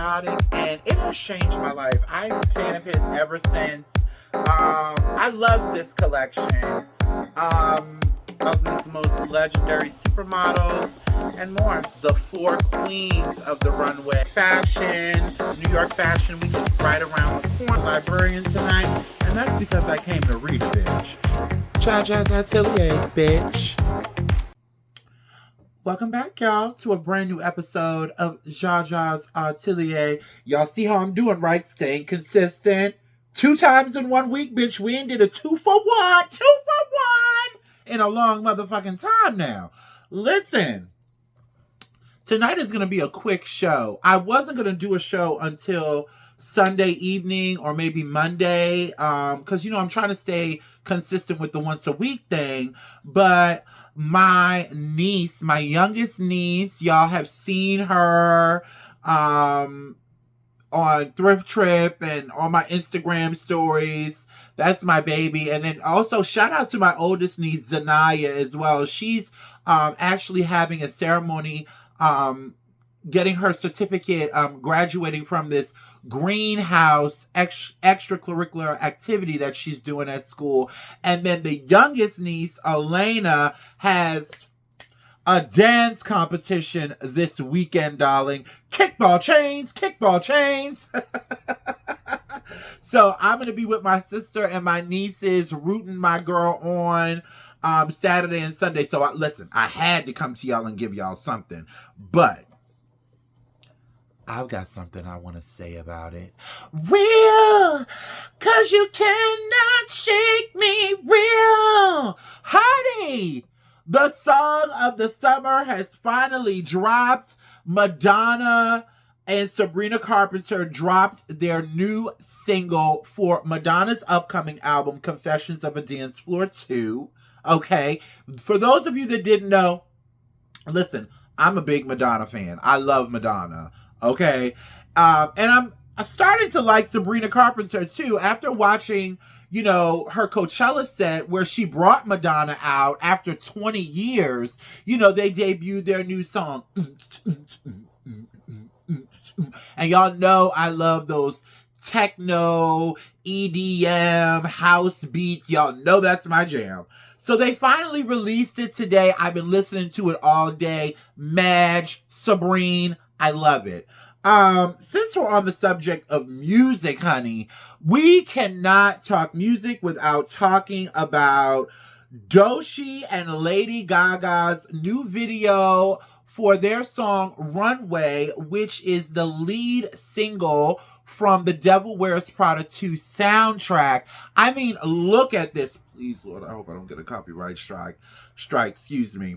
Chaotic, and it has changed my life. I'm a fan of his ever since. I love this collection. Of his most legendary supermodels and more. The four queens of the runway. Fashion, New York Fashion Week is right around the corner. Librarian tonight, and that's because I came to read a bitch. Jaja's Atelier, bitch. Welcome back, y'all, to a brand new episode of Jaja's Atelier. Y'all see how I'm doing, right? Staying consistent. 2 times in 1 week, bitch. We ain't did a 2 for 1. 2 for 1 in a long motherfucking time now. Listen, tonight is going to be a quick show. I wasn't going to do a show until Sunday evening or maybe Monday because, you know, I'm trying to stay consistent with the once a week thing. But my niece, my youngest niece, y'all have seen her on Thrift Trip and on my Instagram stories. That's my baby. And then also shout out to my oldest niece, Zanaya, as well. She's actually having a ceremony getting her certificate, graduating from this greenhouse extracurricular activity that she's doing at school. And then the youngest niece, Elena, has a dance competition this weekend, darling. Kickball chains, kickball chains. So I'm going to be with my sister and my nieces rooting my girl on Saturday and Sunday. So listen, I had to come to y'all and give y'all something. But I've got something I want to say about it. Real, 'cause you cannot shake me real. Honey, the song of the summer has finally dropped. Madonna and Sabrina Carpenter dropped their new single for Madonna's upcoming album, Confessions of a Dance Floor 2. Okay, for those of you that didn't know, listen, I'm a big Madonna fan. I love Madonna. Okay. And I'm starting to like Sabrina Carpenter too after watching, you know, her Coachella set where she brought Madonna out after 20 years. You know, they debuted their new song. And y'all know I love those techno, EDM, house beats. Y'all know that's my jam. So they finally released it today. I've been listening to it all day. Madge, Sabrina, I love it. Since we're on the subject of music, honey, we cannot talk music without talking about Doechii and Lady Gaga's new video for their song Runway, which is the lead single from the Devil Wears Prada 2 soundtrack. I mean, look at this. Please, Lord, I hope I don't get a copyright strike. Excuse me.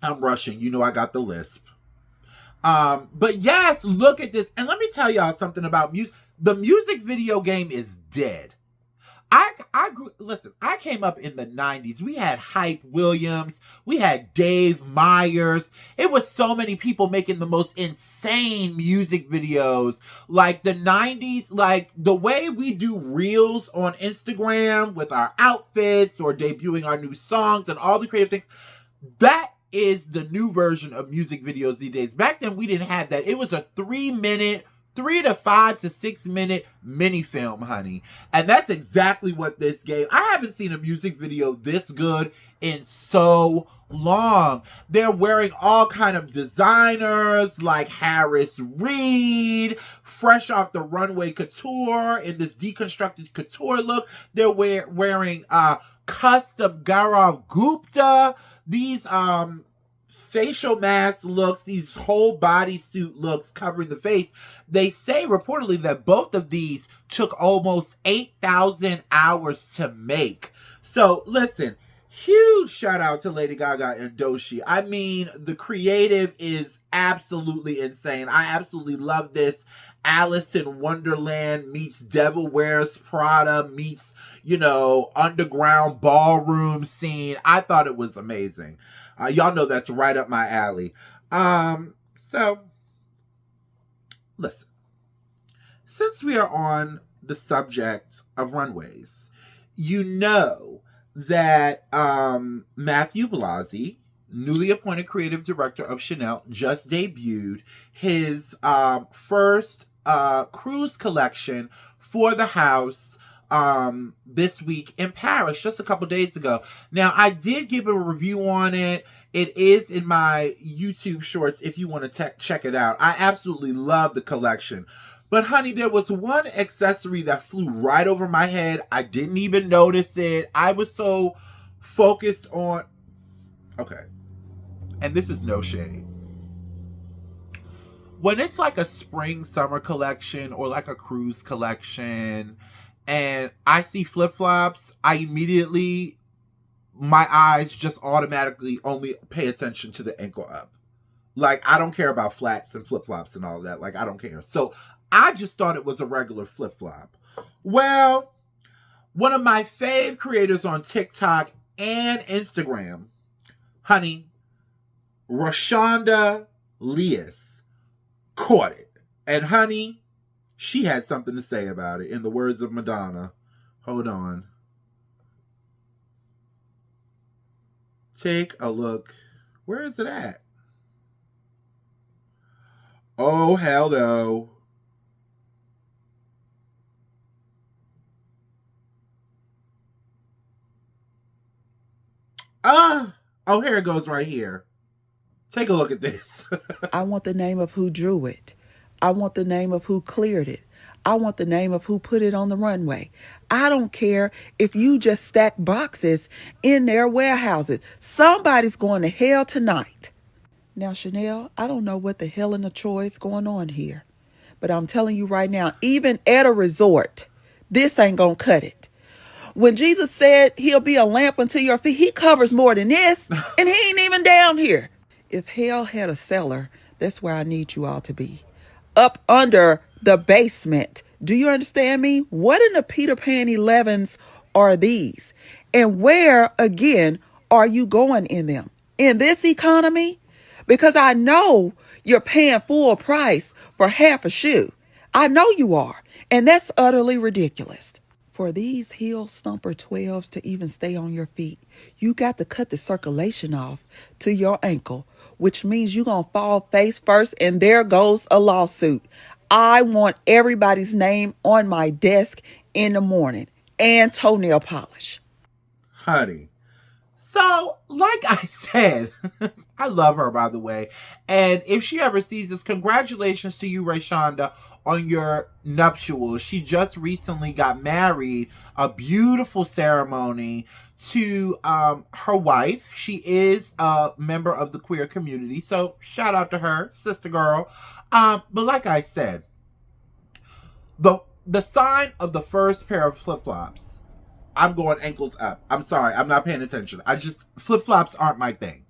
I'm rushing. You know I got the lisp. But yes, look at this. And let me tell y'all something about music. The music video game is dead. Listen, I came up in the 90s. We had Hype Williams. We had Dave Myers. It was so many people making the most insane music videos. Like the 90s, like the way we do reels on Instagram with our outfits or debuting our new songs and all the creative things. That is the new version of music videos these days. Back then, we didn't have that. It was a 3 to 5 to 6 minute mini film, honey. And that's exactly what this gave. I haven't seen a music video this good in so long. They're wearing all kind of designers like Harris Reed, fresh off the runway couture in this deconstructed couture look. They're wearing custom Gaurav Gupta. These facial mask looks, these whole bodysuit looks covering the face. They say reportedly that both of these took almost 8,000 hours to make. So listen, huge shout out to Lady Gaga and Doechii. I mean, the creative is absolutely insane. I absolutely love this. Alice in Wonderland meets Devil Wears Prada meets, you know, underground ballroom scene. I thought it was amazing. Y'all know that's right up my alley. So, listen. Since we are on the subject of runways, you know that Matthew Blasey newly appointed creative director of Chanel, just debuted his first cruise collection for the house this week in Paris, just a couple days ago. Now, I did give a review on it. It is in my YouTube shorts if you want to check it out. I absolutely love the collection. But honey, there was one accessory that flew right over my head. I didn't even notice it. I was so focused on... Okay. And this is no shade. When it's like a spring summer collection or like a cruise collection and I see flip-flops, I immediately, my eyes just automatically only pay attention to the ankle up. Like, I don't care about flats and flip-flops and all that. Like, I don't care. So I just thought it was a regular flip-flop. Well, one of my fave creators on TikTok and Instagram, honey, Rashonda Leas, caught it. And honey, she had something to say about it. In the words of Madonna. Hold on. Take a look. Where is it at? Oh, hell no. Oh, here it goes right here. Take a look at this. I want the name of who drew it. I want the name of who cleared it. I want the name of who put it on the runway. I don't care if you just stack boxes in their warehouses. Somebody's going to hell tonight. Now, Chanel, I don't know what the hell in the Troy is going on here. But I'm telling you right now, even at a resort, this ain't going to cut it. When Jesus said he'll be a lamp unto your feet, he covers more than this. And he ain't even down here. If hell had a cellar, that's where I need you all to be. Up under the basement. Do you understand me? What in the Peter Pan 11s are these? And where, again, are you going in them? In this economy? Because I know you're paying full price for half a shoe. I know you are. And that's utterly ridiculous. For these heel stumper 12s to even stay on your feet, you got to cut the circulation off to your ankle, which means you're going to fall face first, and there goes a lawsuit. I want everybody's name on my desk in the morning, and toenail polish. Honey. So, like I said, I love her, by the way. And if she ever sees this, congratulations to you, Rashonda, on your nuptials. She just recently got married, a beautiful ceremony to her wife. She is a member of the queer community. So, shout out to her, sister girl. But like I said, the sign of the first pair of flip-flops, I'm going ankles up. I'm sorry. I'm not paying attention. Flip-flops aren't my thing.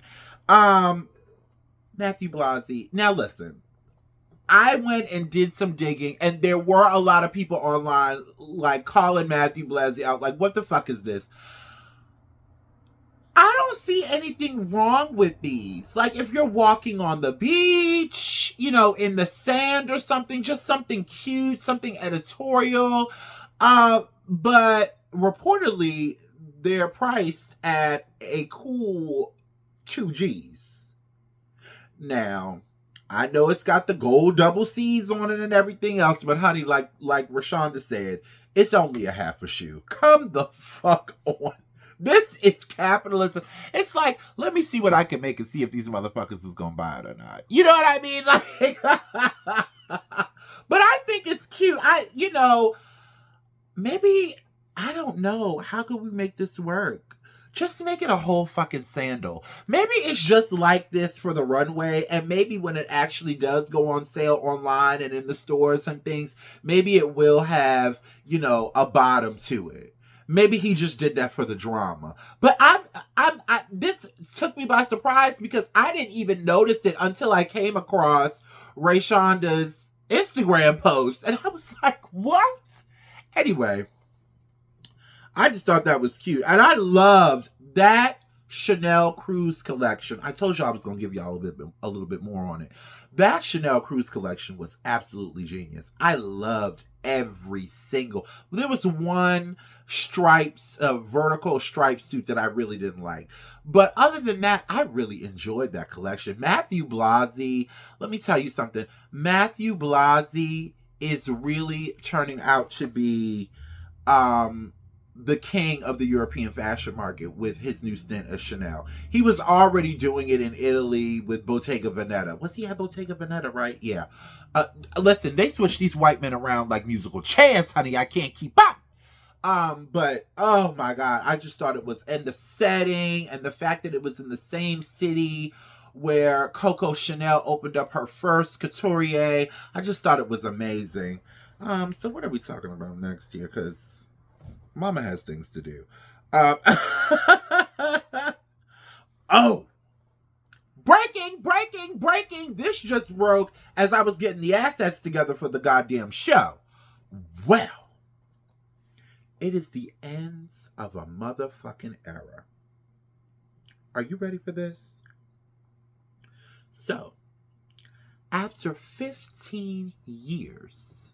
Matthew Blasey. Now listen, I went and did some digging, and there were a lot of people online like calling Matthew Blasey out. Like, what the fuck is this? I don't see anything wrong with these. Like, if you're walking on the beach, you know, in the sand or something, just something cute, something editorial. But reportedly, they're priced at a cool 2 G's. Now, I know it's got the gold double C's on it and everything else, but honey, like Rashonda said, it's only a half a shoe. Come the fuck on. This is capitalism. It's like, let me see what I can make and see if these motherfuckers is gonna buy it or not. You know what I mean? Like, but I think it's cute. Maybe, I don't know. How could we make this work? Just make it a whole fucking sandal. Maybe it's just like this for the runway, and maybe when it actually does go on sale online and in the stores and things, maybe it will have, a bottom to it. Maybe he just did that for the drama. But this took me by surprise because I didn't even notice it until I came across Rashonda's Instagram post. And I was like, what? Anyway, I just thought that was cute. And I loved that Chanel Cruise collection. I told y'all I was going to give y'all a little bit more on it. That Chanel Cruise collection was absolutely genius. I loved every single. There was one vertical striped suit that I really didn't like. But other than that, I really enjoyed that collection. Matthew Blasey, let me tell you something. Matthew Blasey is really turning out to be the king of the European fashion market with his new stint at Chanel. He was already doing it in Italy with Bottega Veneta. Was he at Bottega Veneta, right? Yeah. Listen, they switch these white men around like musical chairs, honey. I can't keep up. But oh my God, I just thought it was, and the setting and the fact that it was in the same city where Coco Chanel opened up her first couturier. I just thought it was amazing. So what are we talking about next here? Because Mama has things to do. Oh, breaking. This just broke as I was getting the assets together for the goddamn show. Well, it is the ends of a motherfucking era. Are you ready for this? So, after 15 years,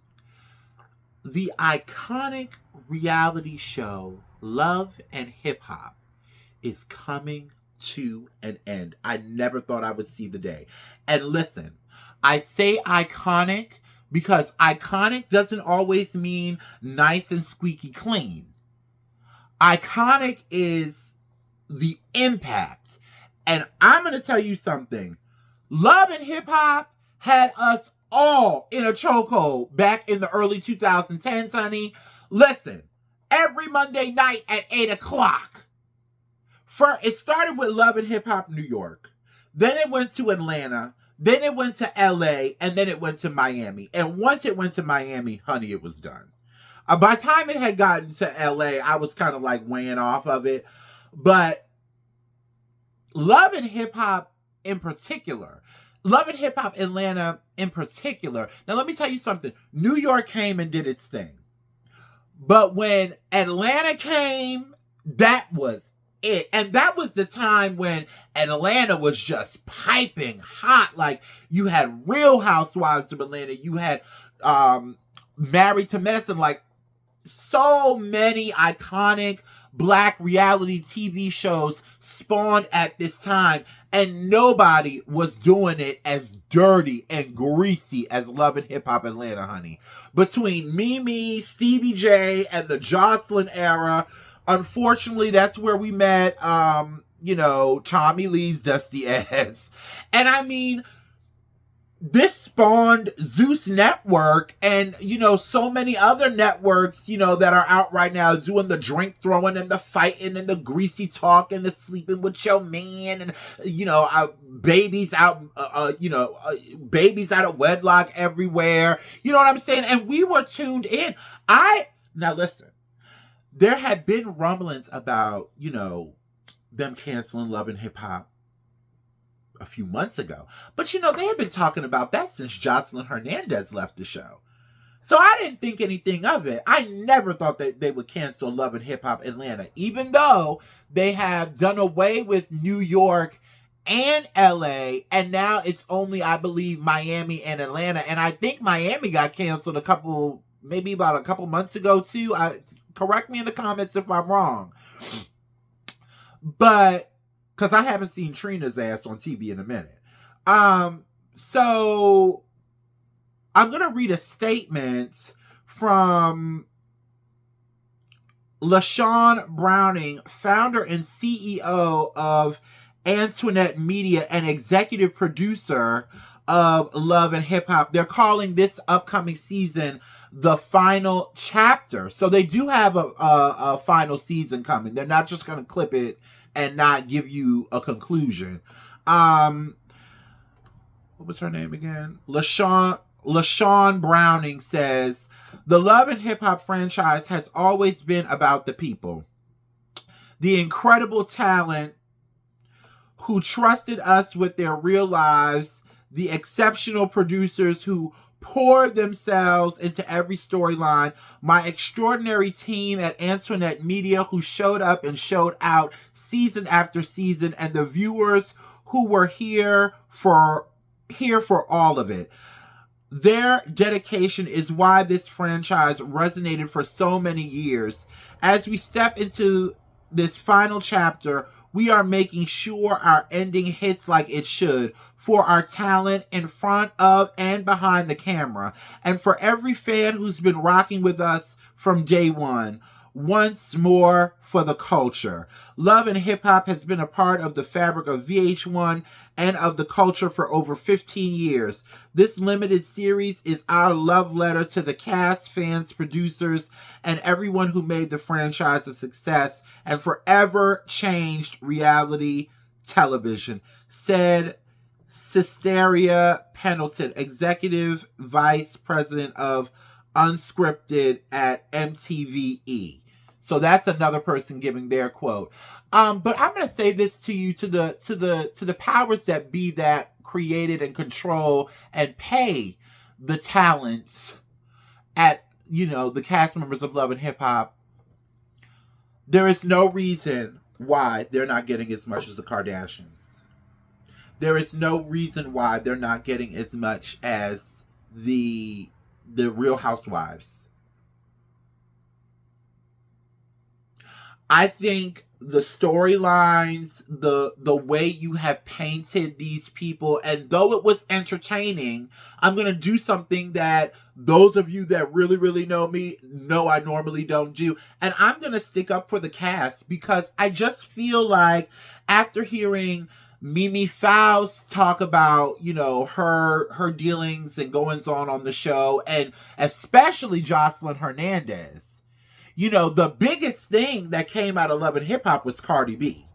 the iconic reality show Love and Hip Hop is coming to an end. I never thought I would see the day. And listen, I say iconic because iconic doesn't always mean nice and squeaky clean. Iconic is the impact. And I'm going to tell you something. Love and Hip Hop had us all in a chokehold back in the early 2010s, honey. Listen, every Monday night at 8 o'clock. It started with Love and Hip Hop New York. Then it went to Atlanta. Then it went to LA. And then it went to Miami. And once it went to Miami, honey, it was done. By the time it had gotten to LA, I was kind of like weighing off of it. But Love and Hip Hop in particular, Love and Hip Hop Atlanta in particular. Now, let me tell you something. New York came and did its thing. But when Atlanta came, that was it. And that was the time when Atlanta was just piping hot. Like, you had Real Housewives of Atlanta. You had Married to Medicine. Like, so many iconic Black reality TV shows spawned at this time. And nobody was doing it as dirty and greasy as Love and Hip Hop Atlanta, honey. Between Mimi, Stevie J, and the Jocelyn era, unfortunately, that's where we met, Tommy Lee's dusty ass. And I mean, this spawned Zeus Network and, so many other networks, that are out right now doing the drink throwing and the fighting and the greasy talk and the sleeping with your man and, babies out, babies out of wedlock everywhere. You know what I'm saying? And we were tuned in. Now listen, there had been rumblings about, them canceling Love and Hip Hop a few months ago. But they had been talking about that since Jocelyn Hernandez left the show. So I didn't think anything of it. I never thought that they would cancel Love and Hip Hop Atlanta, even though they have done away with New York and LA, and now it's only, I believe, Miami and Atlanta. And I think Miami got canceled maybe about a couple months ago too. Correct me in the comments if I'm wrong. But because I haven't seen Trina's ass on TV in a minute. So I'm going to read a statement from LaShawn Browning, founder and CEO of Antoinette Media and executive producer of Love and Hip Hop. They're calling this upcoming season the final chapter. So they do have a final season coming. They're not just going to clip it and not give you a conclusion. What was her name again? LaShawn Browning says, the Love and Hip Hop franchise has always been about the people. The incredible talent who trusted us with their real lives, the exceptional producers who poured themselves into every storyline, my extraordinary team at Antoinette Media who showed up and showed out season after season, and the viewers who were here for all of it. Their dedication is why this franchise resonated for so many years. As we step into this final chapter, we are making sure our ending hits like it should for our talent in front of and behind the camera, and for every fan who's been rocking with us from day one. Once more for the culture. Love and Hip Hop has been a part of the fabric of VH1 and of the culture for over 15 years. This limited series is our love letter to the cast, fans, producers, and everyone who made the franchise a success and forever changed reality television, said Cisteria Pendleton, Executive Vice President of Unscripted at MTVE. So that's another person giving their quote. But I'm going to say this to you, to the powers that be that created and control and pay the talents at, the cast members of Love and Hip Hop. There is no reason why they're not getting as much as the Kardashians. There is no reason why they're not getting as much as the Real Housewives. I think the storylines, the way you have painted these people, and though it was entertaining, I'm going to do something that those of you that really, really know me know I normally don't do. And I'm going to stick up for the cast, because I just feel like after hearing Mimi Faust talk about, her dealings and goings on the show, and especially Jocelyn Hernandez, the biggest thing that came out of Love and Hip Hop was Cardi B.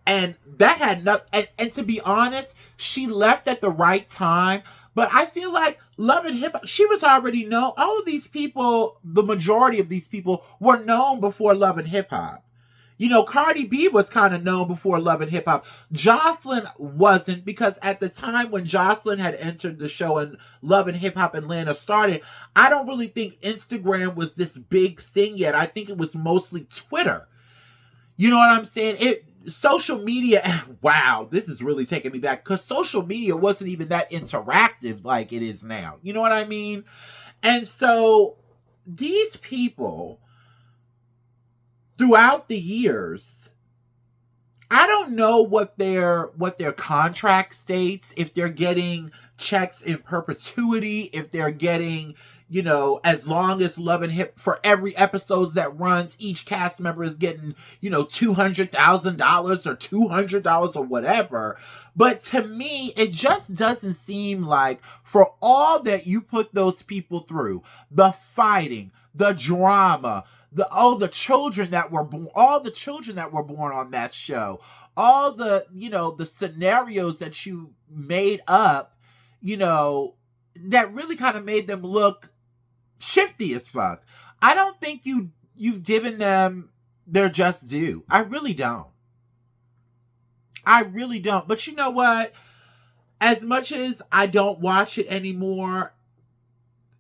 And that had nothing, and to be honest, she left at the right time. But I feel like Love and Hip Hop, she was already known. All of these people, the majority of these people, were known before Love and Hip Hop. Cardi B was kind of known before Love and Hip Hop. Jocelyn wasn't, because at the time when Jocelyn had entered the show and Love and Hip Hop Atlanta started, I don't really think Instagram was this big thing yet. I think it was mostly Twitter. You know what I'm saying? Social media, wow, this is really taking me back, because social media wasn't even that interactive like it is now. You know what I mean? And so these people, throughout the years, I don't know what their contract states, if they're getting checks in perpetuity, if they're getting, as long as Love and Hip, for every episode that runs, each cast member is getting, $200,000 or $200 or whatever. But to me, it just doesn't seem like, for all that you put those people through, the fighting, the drama, the children that were born, all the children that were born on that show, all the, the scenarios that you made up, that really kind of made them look shifty as fuck. I don't think you've given them their just due. I really don't. But you know what? As much as I don't watch it anymore,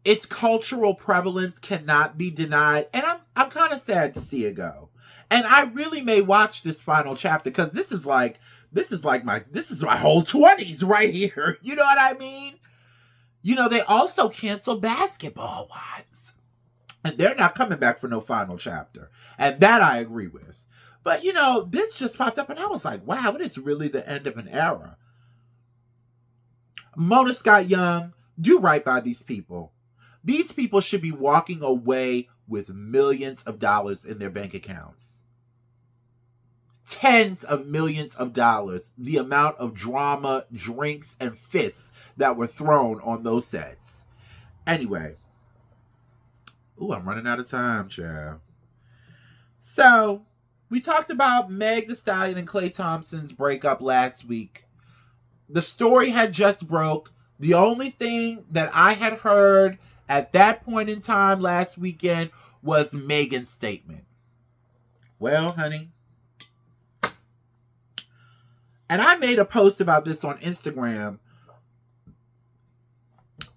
its cultural prevalence cannot be denied, and I'm kind of sad to see it go. And I really may watch this final chapter, because this is my whole 20s right here. You know what I mean? They also canceled Basketball Wives, and they're not coming back for no final chapter, and that I agree with. But this just popped up, and I was like, wow, it is really the end of an era. Mona Scott Young, do right by these people. These people should be walking away with millions of dollars in their bank accounts. Tens of millions of dollars. The amount of drama, drinks, and fists that were thrown on those sets. Anyway. Ooh, I'm running out of time, child. So, we talked about Meg Thee Stallion and Klay Thompson's breakup last week. The story had just broke. The only thing that I had heard at that point in time last weekend was Megan's statement. Well, honey. And I made a post about this on Instagram.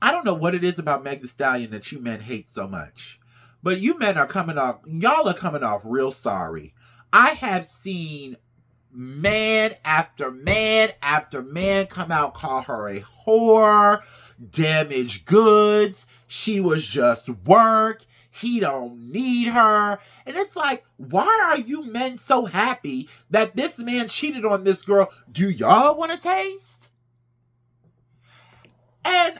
I don't know what it is about Meg Thee Stallion that you men hate so much. But you men are y'all are coming off real sorry. I have seen man after man after man come out, call her a whore, damaged goods, she was just work, he don't need her. And it's like, why are you men so happy that this man cheated on this girl? Do y'all want to taste? And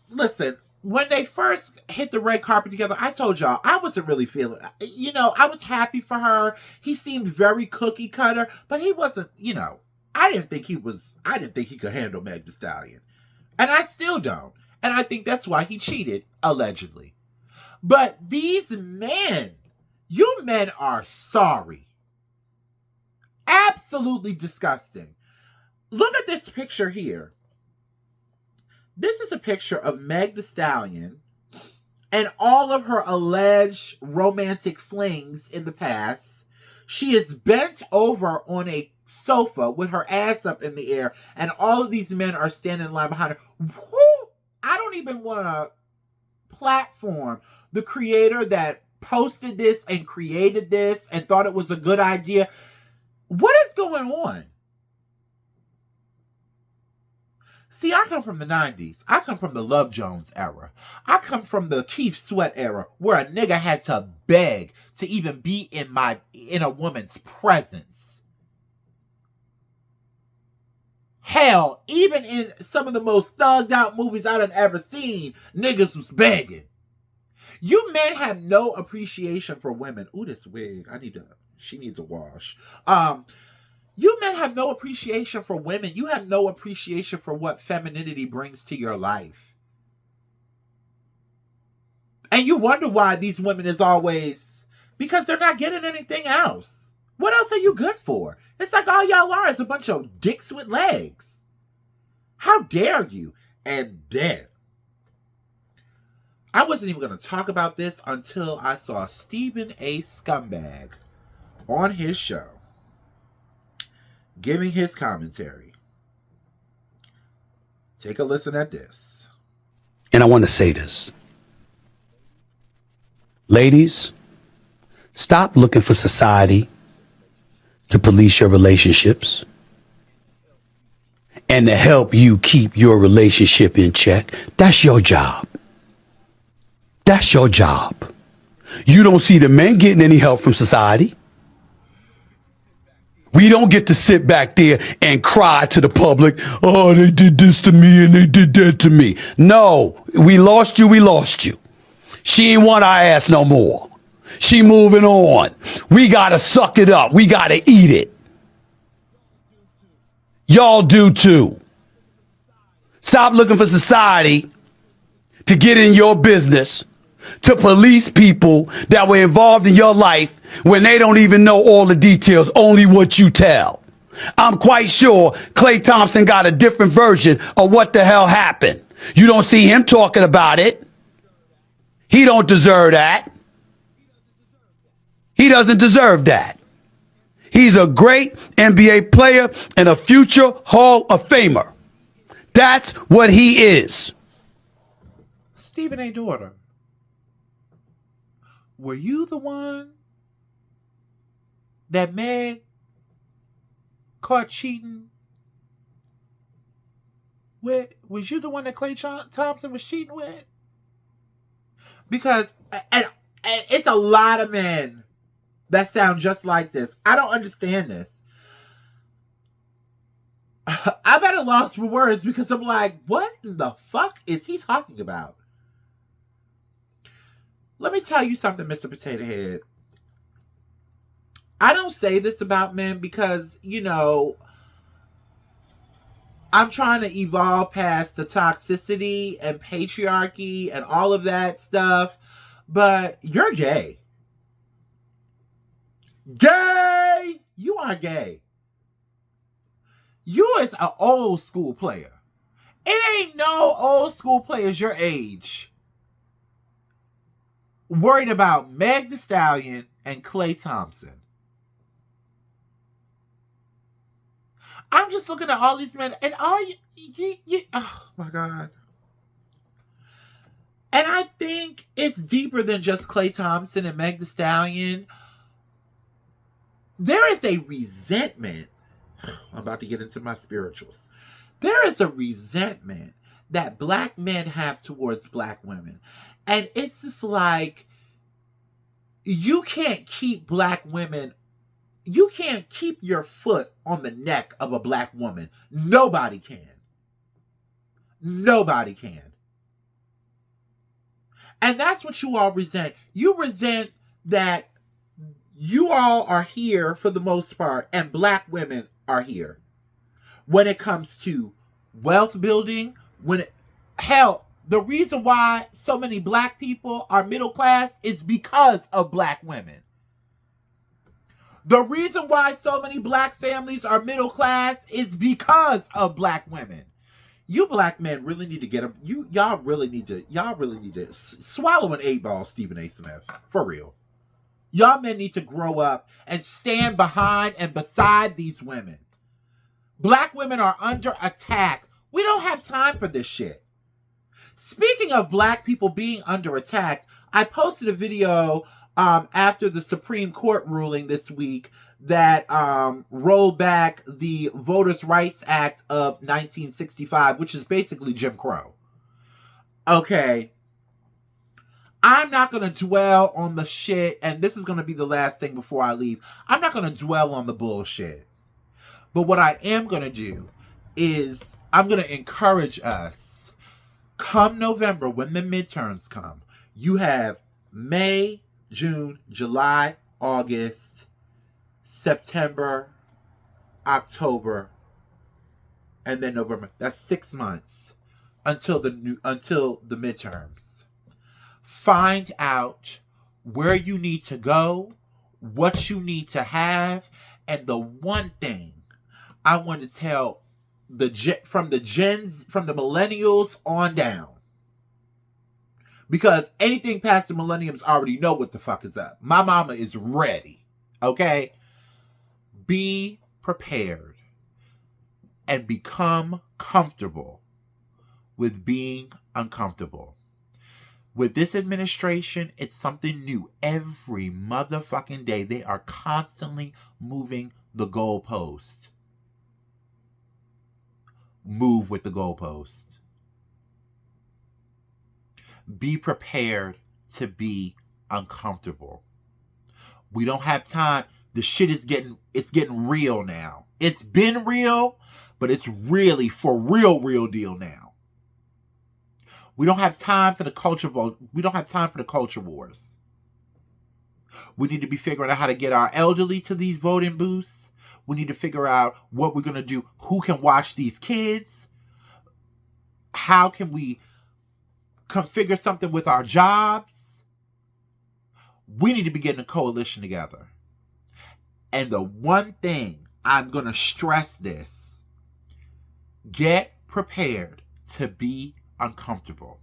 listen, when they first hit the red carpet together, I told y'all I wasn't really feeling, I was happy for her. He seemed very cookie cutter, but he wasn't, I didn't think he could handle Meg Thee Stallion. And I still don't. And I think that's why he cheated, allegedly. But these men, you men are sorry. Absolutely disgusting. Look at this picture here. This is a picture of Meg Thee Stallion and all of her alleged romantic flings in the past. She is bent over on a sofa with her ass up in the air, and all of these men are standing in line behind her. Who? I don't even want to platform the creator that posted this and created this and thought it was a good idea. What is going on? See, I come from the 90s. I come from the Love Jones era. I come from the Keith Sweat era, where a nigga had to beg to even be in a woman's presence. Hell, even in some of the most thugged out movies I done ever seen, niggas was begging. You men have no appreciation for women. Ooh, this wig. She needs a wash. You men have no appreciation for women. You have no appreciation for what femininity brings to your life. And you wonder why these women is always, because they're not getting anything else. What else are you good for? It's like all y'all are is a bunch of dicks with legs. How dare you? And then, I wasn't even going to talk about this until I saw Stephen A. Scumbag on his show giving his commentary. Take a listen at this. And I want to say this. Ladies, stop looking for society to police your relationships and to help you keep your relationship in check. That's your job. That's your job. You don't see the men getting any help from society. We don't get to sit back there and cry to the public, oh, they did this to me and they did that to me. No, we lost you, we lost you. She ain't want our ass no more. She moving on. We gotta suck it up. We gotta eat it. Y'all do too. Stop looking for society to get in your business, to police people that were involved in your life when they don't even know all the details, only what you tell. I'm quite sure Klay Thompson got a different version of what the hell happened. You don't see him talking about it. He don't deserve that. He doesn't deserve that. He's a great NBA player and a future Hall of Famer. That's what he is. Stephen A. Daughter, were you the one that Meg caught cheating with? Was you the one that Klay Thompson was cheating with? Because, and it's a lot of men that sound just like this. I don't understand this. I'm at a loss for words because I'm like, what in the fuck is he talking about? Let me tell you something, Mr. Potato Head. I don't say this about men because, I'm trying to evolve past the toxicity and patriarchy and all of that stuff, but you're gay. Gay! You are gay. You is an old school player. It ain't no old school players your age worried about Meg Thee Stallion and Klay Thompson. I'm just looking at all these men, and all you oh my God. And I think it's deeper than just Klay Thompson and Meg Thee Stallion. there is a resentment. I'm about to get into my spirituals. There is a resentment that black men have towards black women. And it's just like, you can't keep black women, you can't keep your foot on the neck of a black woman. Nobody can. Nobody can. And that's what you all resent. You resent that you all are here for the most part, and black women are here. When it comes to wealth building, hell, the reason why so many black people are middle class is because of black women. The reason why so many black families are middle class is because of black women. You black men really need to get them. Y'all really need to swallow an 8-ball, Stephen A. Smith. For real. Y'all men need to grow up and stand behind and beside these women. Black women are under attack. We don't have time for this shit. Speaking of black people being under attack, I posted a video after the Supreme Court ruling this week that rolled back the Voters' Rights Act of 1965, which is basically Jim Crow. Okay. I'm not going to dwell on the shit, and this is going to be the last thing before I leave. I'm not going to dwell on the bullshit. But what I am going to do is I'm going to encourage us, come November, when the midterms come, you have May, June, July, August, September, October, and then November. That's 6 months until the midterms. Find out where you need to go, what you need to have, and the one thing I want to tell from the millennials on down. Because anything past the millenniums already know what the fuck is up. My mama is ready. Okay? Be prepared and become comfortable with being uncomfortable. With this administration, it's something new. Every motherfucking day, they are constantly moving the goalpost. Move with the goalpost. Be prepared to be uncomfortable. We don't have time. The shit is getting real now. It's been real, but it's really for real deal now. We don't have time for the culture wars. We don't have time for the culture wars. We need to be figuring out how to get our elderly to these voting booths. We need to figure out what we're going to do. Who can watch these kids? How can we configure something with our jobs? We need to be getting a coalition together. And the one thing, I'm going to stress this. Get prepared to be uncomfortable,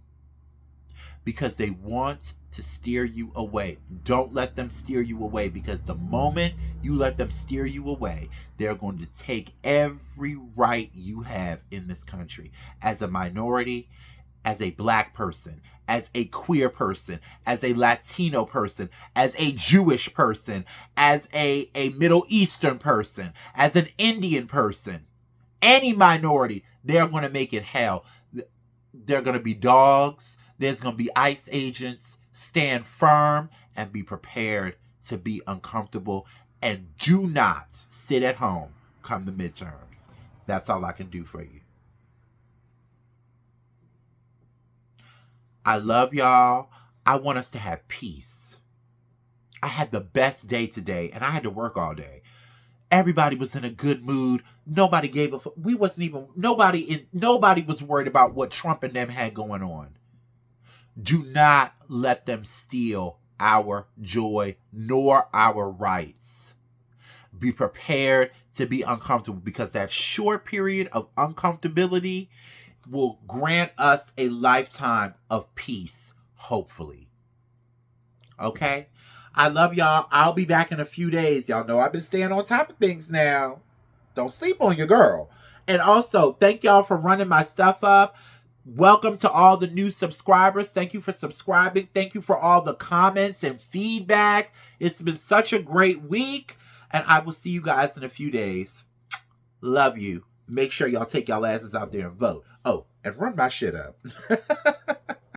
because they want to steer you away. Don't let them steer you away, because the moment you let them steer you away, they're going to take every right you have in this country as a minority, as a black person, as a queer person, as a Latino person, as a Jewish person, as a Middle Eastern person, as an Indian person. Any minority, they're going to make it hell. They're going to be dogs. There's going to be ICE agents. Stand firm and be prepared to be uncomfortable. And do not sit at home come the midterms. That's all I can do for you. I love y'all. I want us to have peace. I had the best day today, and I had to work all day. Everybody was in a good mood. Nobody gave a fuck. Nobody was worried about what Trump and them had going on. Do not let them steal our joy nor our rights. Be prepared to be uncomfortable, because that short period of uncomfortability will grant us a lifetime of peace, hopefully. Okay? I love y'all. I'll be back in a few days. Y'all know I've been staying on top of things now. Don't sleep on your girl. And also, thank y'all for running my stuff up. Welcome to all the new subscribers. Thank you for subscribing. Thank you for all the comments and feedback. It's been such a great week. And I will see you guys in a few days. Love you. Make sure y'all take y'all asses out there and vote. Oh, and run my shit up.